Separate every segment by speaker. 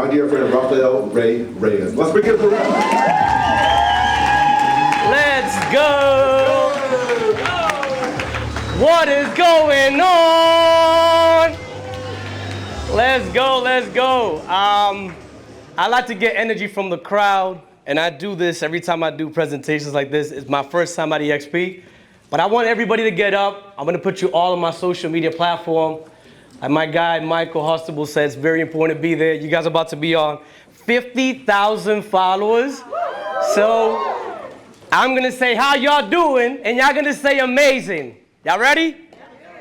Speaker 1: my dear friend Rafael Reyes. Let's begin the round.
Speaker 2: Let's go! What is going on? Let's go, let's go. I like to get energy from the crowd, and I do this every time I do presentations like this. It's my first time at EXP, but I want everybody to get up. I'm gonna put you all on my social media platform. Like my guy, Michael Hostable said, it's very important to be there. You guys are about to be on 50,000 followers. So I'm gonna say how y'all doing, and y'all gonna say amazing. Y'all ready?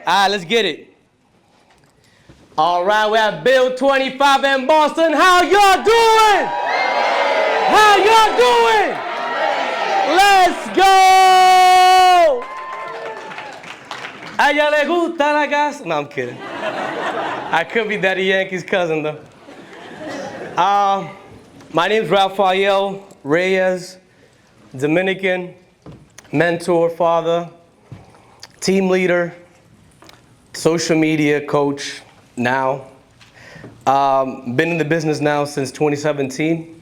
Speaker 2: All right, let's get it. All right, we're at Bill 25 in Boston. How y'all doing? How y'all doing? Let's go! A ella le gusta la gas. No, I'm kidding. I could be Daddy Yankee's cousin, though. My name's Rafael Reyes, Dominican, mentor, father, team leader, social media coach now. Been in the business now since 2017.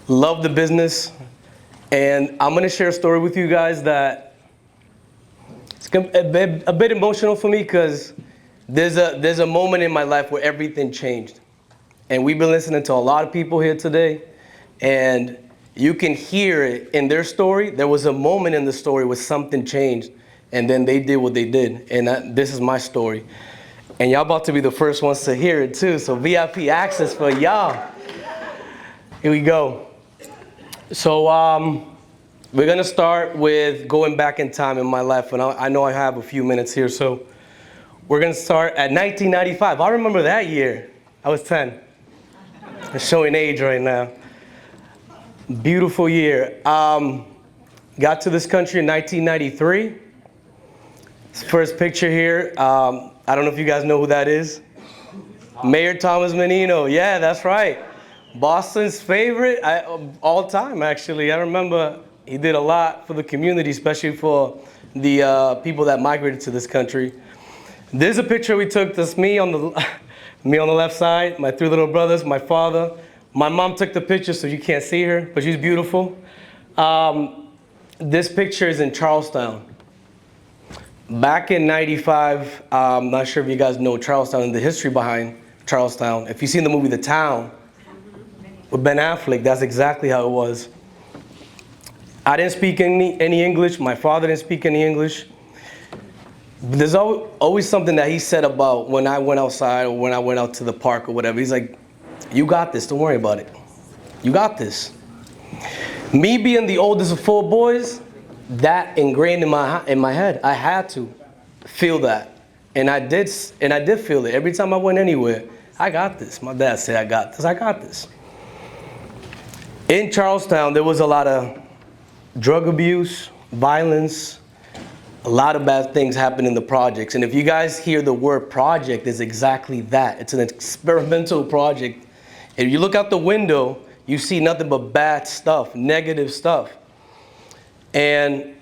Speaker 2: Love the business. And I'm going to share a story with you guys that it's a bit emotional for me because there's a moment in my life where everything changed. And we've been listening to a lot of people here today, and you can hear it in their story. There was a moment in the story where something changed, and then they did what they did. And this is my story. And y'all about to be the first ones to hear it too, so VIP access for y'all. Here we go. So we're gonna start with going back in time in my life, and I know I have a few minutes here, so we're gonna start at 1995. I remember that year. I was 10. I'm showing age right now. Beautiful year. Got to this country in 1993. First picture here. I don't know if you guys know who that is. Mayor Thomas Menino. Yeah, that's right. Boston's favorite all time, actually. I remember he did a lot for the community, especially for the people that migrated to this country. There's a picture we took. That's me on the left side, my three little brothers, my father. My mom took the picture, so you can't see her, but she's beautiful. This picture is in Charlestown. Back in 95, I'm not sure if you guys know Charlestown and the history behind Charlestown. If you've seen the movie The Town with Ben Affleck, that's exactly how it was. I didn't speak any English. My father didn't speak any English. There's always something that he said about when I went outside or when I went out to the park or whatever. He's like, you got this, don't worry about it. You got this. Me being the oldest of 4 boys, that ingrained in my head. I had to feel that, and I did feel it. Every time I went anywhere, I got this. My dad said, I got this, I got this. In Charlestown, there was a lot of drug abuse, violence, a lot of bad things happen in the projects. And if you guys hear the word project, it's exactly that. It's an experimental project. If you look out the window, you see nothing but bad stuff, negative stuff. And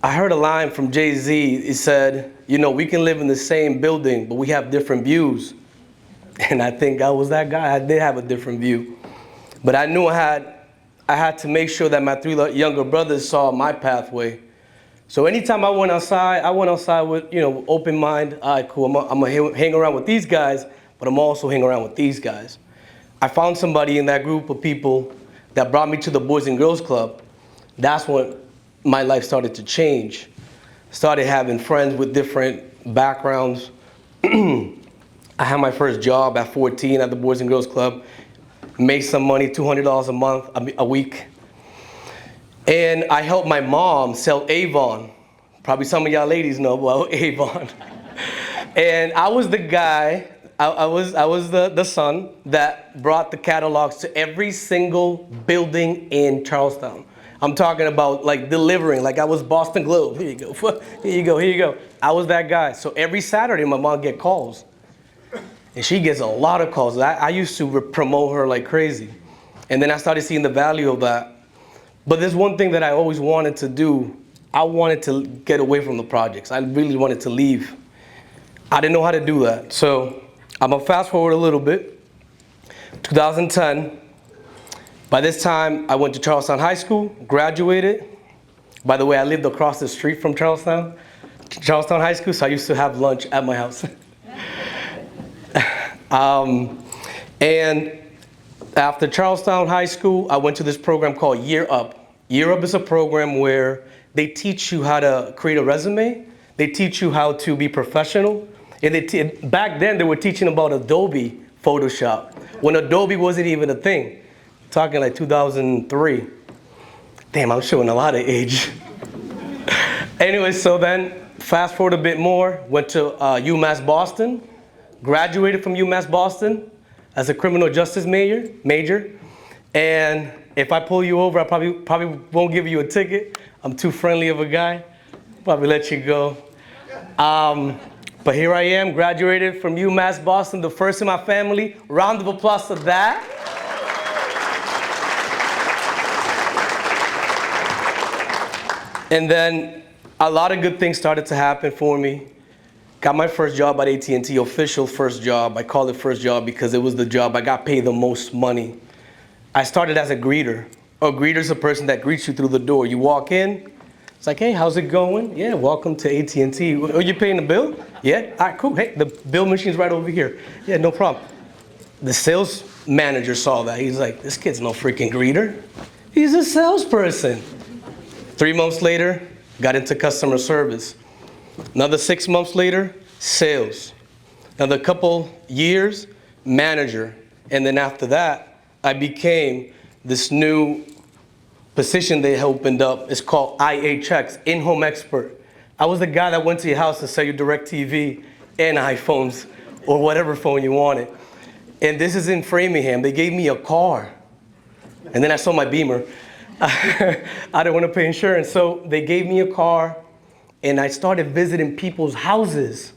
Speaker 2: I heard a line from Jay-Z. He said, you know, we can live in the same building, but we have different views. And I think I was that guy. I did have a different view. But I knew I had to make sure that my 3 younger brothers saw my pathway. So anytime I went outside with, open mind. All right, cool, I'm gonna hang around with these guys, but I'm also hanging around with these guys. I found somebody in that group of people that brought me to the Boys and Girls Club. That's when my life started to change. Started having friends with different backgrounds. I had my first job at 14 at the Boys and Girls Club. Made some money, $200 a week. And I helped my mom sell Avon. Probably some of y'all ladies know about Avon. And I was the guy, I was the son that brought the catalogs to every single building in Charlestown. I'm talking about like delivering, like I was Boston Globe. Here you go, here you go, here you go. I was that guy. So every Saturday my mom get calls. And she gets a lot of calls. I used to promote her like crazy. And then I started seeing the value of that. But there's one thing that I always wanted to do. I wanted to get away from the projects. I really wanted to leave. I didn't know how to do that. So I'm gonna fast forward a little bit. 2010. By this time, I went to Charlestown High School, graduated. By the way, I lived across the street from Charlestown High School, so I used to have lunch at my house. And after Charlestown High School, I went to this program called Year Up. Year Up is a program where they teach you how to create a resume. They teach you how to be professional. And back then, they were teaching about Adobe Photoshop, when Adobe wasn't even a thing. Talking like 2003. Damn, I'm showing a lot of age. Anyway, so then, fast forward a bit more, went to UMass Boston, graduated from UMass Boston as a criminal justice major. And if I pull you over, I probably won't give you a ticket. I'm too friendly of a guy. Probably let you go. But here I am, graduated from UMass Boston, the first in my family. Round of applause for that. And then a lot of good things started to happen for me. Got my first job at AT&T, official first job. I call it first job because it was the job I got paid the most money. I started as a greeter. A greeter is a person that greets you through the door. You walk in, it's like, hey, how's it going? Yeah, welcome to AT&T. Are you paying the bill? Yeah, all right, cool. Hey, the bill machine's right over here. Yeah, no problem. The sales manager saw that. He's like, this kid's no freaking greeter. He's a salesperson. 3 months later, got into customer service. Another 6 months later, sales. Another couple years, manager. And then after that, I became this new position they opened up. It's called IHX, in-home expert. I was the guy that went to your house to sell you DirecTV and iPhones or whatever phone you wanted. And this is in Framingham. They gave me a car. And then I sold my Beamer. I didn't want to pay insurance, so they gave me a car, and I started visiting people's houses.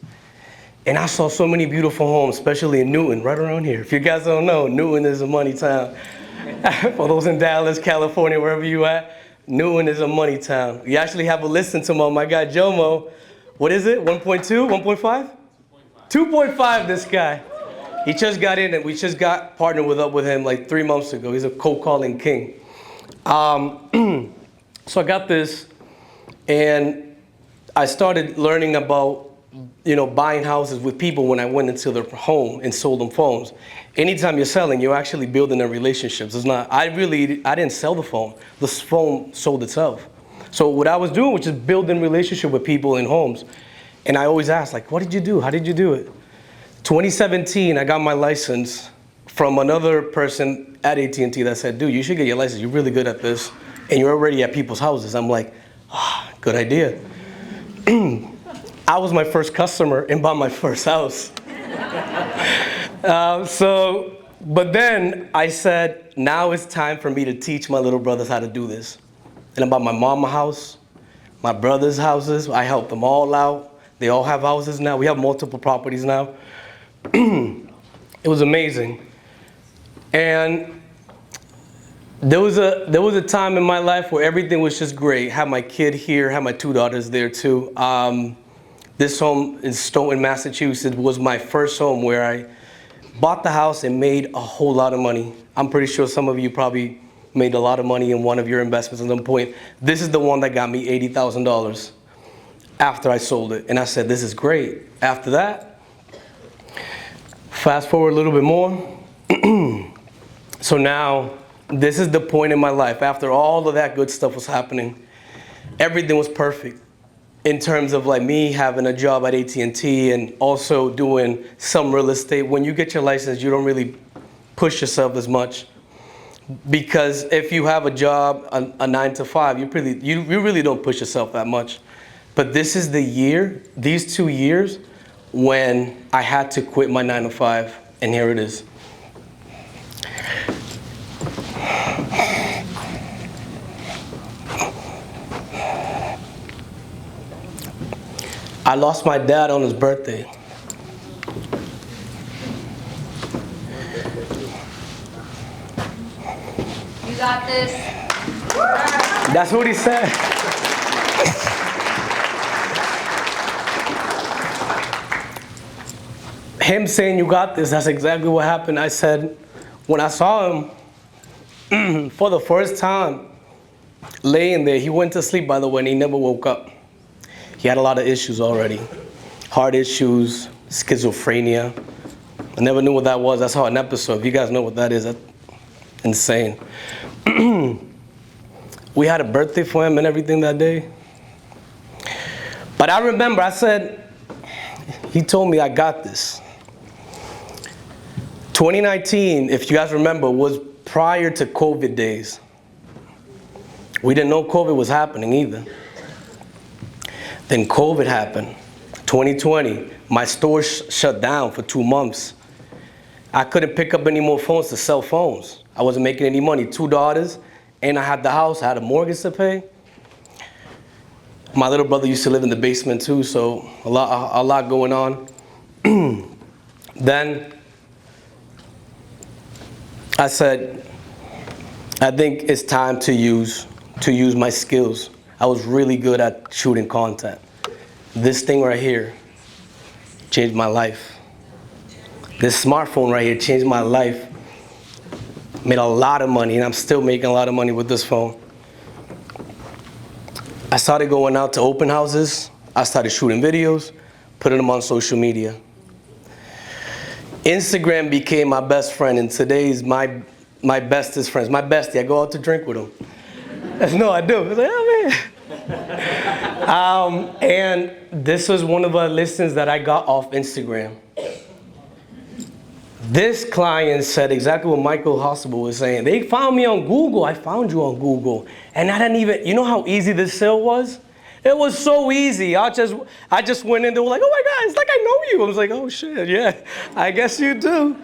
Speaker 2: And I saw so many beautiful homes, especially in Newton, right around here. If you guys don't know, Newton is a money town. For those in Dallas, California, wherever you at, Newton is a money town. You actually have a listen to my guy Jomo. What is it, 1.2, 1.5? 2.5, this guy. He just got in, and we just got partnered up with him like 3 months ago. He's a cold calling king. So I got this, and I started learning about, buying houses with people when I went into their home and sold them phones. Anytime you're selling, you're actually building a relationships. It's not, I didn't sell the phone. The phone sold itself. So what I was doing was just building relationship with people in homes. And I always ask, like, what did you do? How did you do it? 2017, I got my license from another person at AT&T that said, dude, you should get your license. You're really good at this. And you're already at people's houses. I'm like, good idea. I was my first customer and bought my first house. But then I said, now it's time for me to teach my little brothers how to do this. And I bought my mom a house, my brother's houses. I helped them all out. They all have houses now. We have multiple properties now. It was amazing. And there was a time in my life where everything was just great. Had my kid here, had my 2 daughters there too. This home in Stoughton, Massachusetts was my first home where I bought the house and made a whole lot of money. I'm pretty sure some of you probably made a lot of money in one of your investments at some point. This is the one that got me $80,000 after I sold it. And I said, this is great. After that, fast forward a little bit more. So now, this is the point in my life. After all of that good stuff was happening, everything was perfect in terms of like me having a job at AT&T and also doing some real estate. When you get your license, you don't really push yourself as much, because if you have a job, a 9 to 5, you really don't push yourself that much. But this is the year, these 2 years, when I had to quit my 9 to 5, and here it is. I lost my dad on his birthday.
Speaker 3: You got this.
Speaker 2: That's what he said. Him saying you got this, that's exactly what happened. I said, When I saw him for the first time laying there, he went to sleep, by the way, and he never woke up. He had a lot of issues already. Heart issues, schizophrenia. I never knew what that was. I saw an episode. If you guys know what that is, that's insane. We had a birthday for him and everything that day. But I remember I said, he told me I got this. 2019, if you guys remember, was prior to COVID days. We didn't know COVID was happening either. Then COVID happened. 2020, my store shut down for 2 months. I couldn't pick up any more phones to sell phones. I wasn't making any money. 2 daughters, and I had the house. I had a mortgage to pay. My little brother used to live in the basement too, so a lot going on. Then I said, I think it's time to use my skills. I was really good at shooting content. This thing right here changed my life. This smartphone right here changed my life. Made a lot of money, and I'm still making a lot of money with this phone. I started going out to open houses. I started shooting videos, putting them on social media. Instagram became my best friend, and today's my bestest friends. My bestie, I go out to drink with him. No, I do. I was like, oh man. And this was one of the listings that I got off Instagram. This client said exactly what Michael Hospital was saying. They found me on Google. I found you on Google. And I didn't even, you know how easy this sale was? It was so easy. I just went in, they were like, oh my God, it's like I know you. I was like, oh shit, yeah, I guess you do.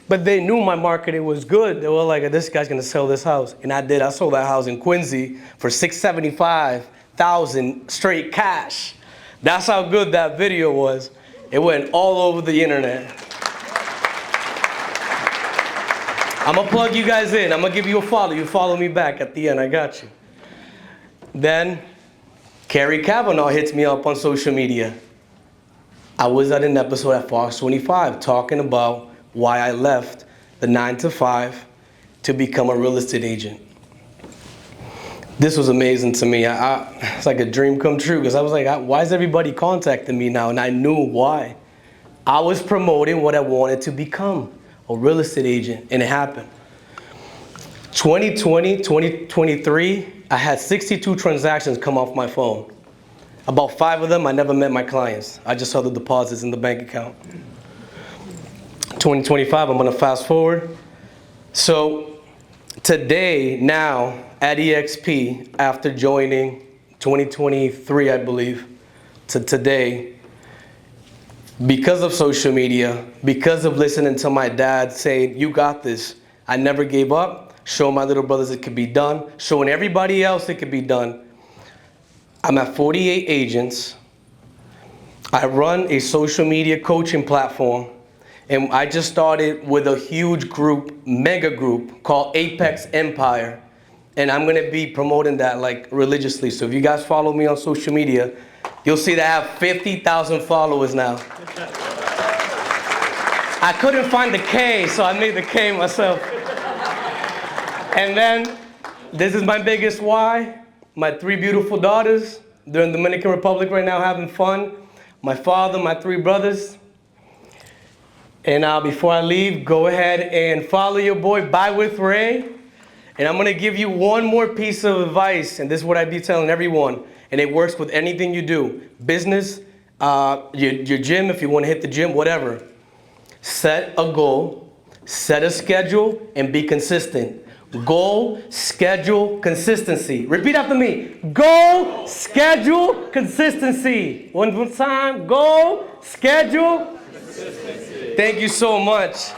Speaker 2: But they knew my marketing was good. They were like, this guy's gonna sell this house. And I did. I sold that house in Quincy for $675,000 straight cash. That's how good that video was. It went all over the internet. I'm gonna plug you guys in. I'm gonna give you a follow. You follow me back at the end. I got you. Then Carrie Kavanaugh hits me up on social media. I was at an episode at Fox 25 talking about why I left the 9-to-5 to become a real estate agent. This was amazing to me. It's like a dream come true, because I was like, why is everybody contacting me now? And I knew why. I was promoting what I wanted to become, a real estate agent, and it happened. 2020, 2023, I had 62 transactions come off my phone. About 5 of them, I never met my clients. I just saw the deposits in the bank account. 2025, I'm gonna fast forward. So today, now, at EXP, after joining 2023, I believe, to today, because of social media, because of listening to my dad saying, you got this, I never gave up, showing my little brothers it could be done, showing everybody else it could be done. I'm at 48 agents. I run a social media coaching platform, and I just started with a huge group, mega group, called Apex Empire, and I'm gonna be promoting that like religiously. So if you guys follow me on social media, you'll see that I have 50,000 followers now. I couldn't find the K, so I made the K myself. And then, this is my biggest why. My 3 beautiful daughters, they're in the Dominican Republic right now having fun. My father, my 3 brothers. And before I leave, go ahead and follow your boy, Buy with Ray. And I'm gonna give you one more piece of advice, and this is what I be telling everyone, and it works with anything you do. Business, your gym, if you wanna hit the gym, whatever. Set a goal, set a schedule, and be consistent. Goal, schedule, consistency. Repeat after me. Goal, schedule, consistency. One more time. Goal, schedule, consistency. Thank you so much.